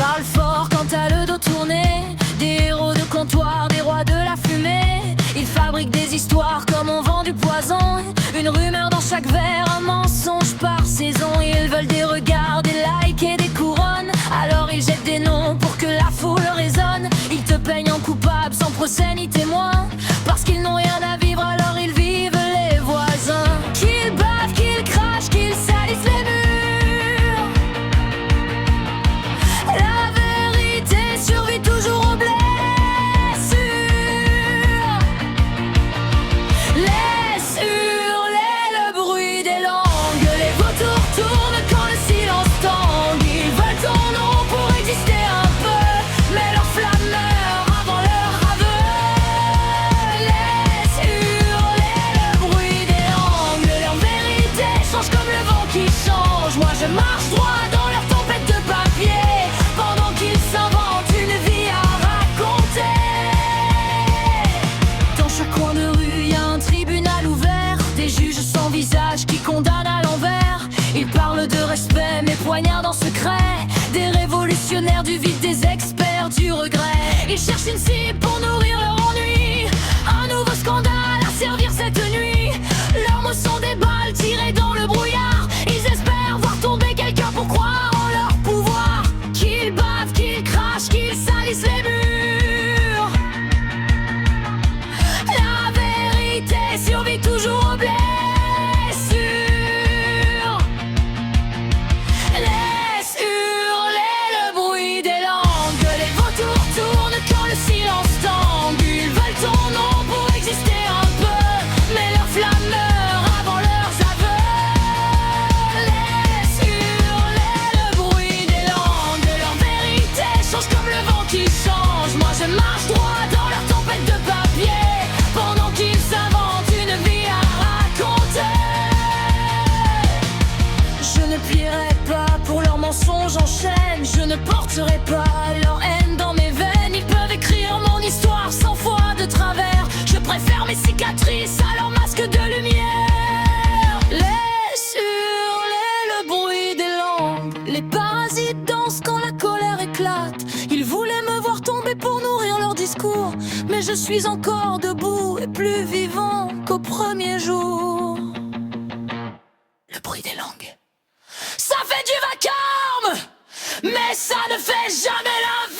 parlent fort quand t'as le dos tourné. Des héros de comptoir, des rois de la fumée. Ils fabriquent des histoires comme on vend du poison. Une rumeur dans chaque verre, un mensonge par saison. Ils veulent des regards, des likes et des couronnes. Alors ils jettent des noms pour que la foule résonne. Ils te peignent en coupable sans procès ni témoin. Parce qu'ils n'ont rien à vivre, alors ils vivent les voisins. Qu'ils bavent, qu'ils crachent, qu'ils salissent les murs. La vérité survit toujours aux blessures. Laisse hurler le bruit des langues. Les vautours tournent quand le silence tangue. Ils veulent ton nom pour exister un peu, mais leur flamme meurt avant leur aveu. Laisse hurler le bruit des langues. Leur vérité change comme le vent qui change. Moi je marche droit dans leur tempête de papier, pendant qu'ils s'inventent une vie à raconter. Dans chaque coin de rue y a un tribunal ouvert, des juges sans visage qui condamnent à l'envers. Ils parlent de respect mais poignardent en secret. Des révolutionnaires du vide, des experts du regret. Ils cherchent une cible pour nourrir leur ennui. Un nouveau scandale à servir cette nuit. Leurs mots sont des balles tirées dans le brouillard. Ils espèrent voir tomber quelqu'un pour croire en leur pouvoir. Qu'ils bavent, qu'ils crachent, qu'ils salissent les murs. La vérité survit toujours aux blessures. Laisse hurler le bruit des langues. Les vautours tournent quand le silence tangue. Ils veulent ton nom pour exister un peu, mais leur flamme meurt avant leurs aveux. Laisse hurler le bruit des langues. Leur vérité change comme le vent qui change. Moi je marche droit dans leur tempête de papier, pendant qu'ils s'inventent une vie à raconter. Je ne plierai pas pour leurs mensonges en chaîne. Je ne porterai pas leur haine dans mes veines. Ils peuvent écrire mon histoire 100 fois de travers. Je préfère mes cicatrices à leur masque de lumière. Laisse hurler le bruit des langues. Les parasites dansent quand la colère éclate. Ils voulaient me voir tomber pour nourrir leur discours, mais je suis encore debout et plus vivant qu'au premier jour. Le bruit des langues, ça fait du vacarme, mais ça ne fait jamais la vie.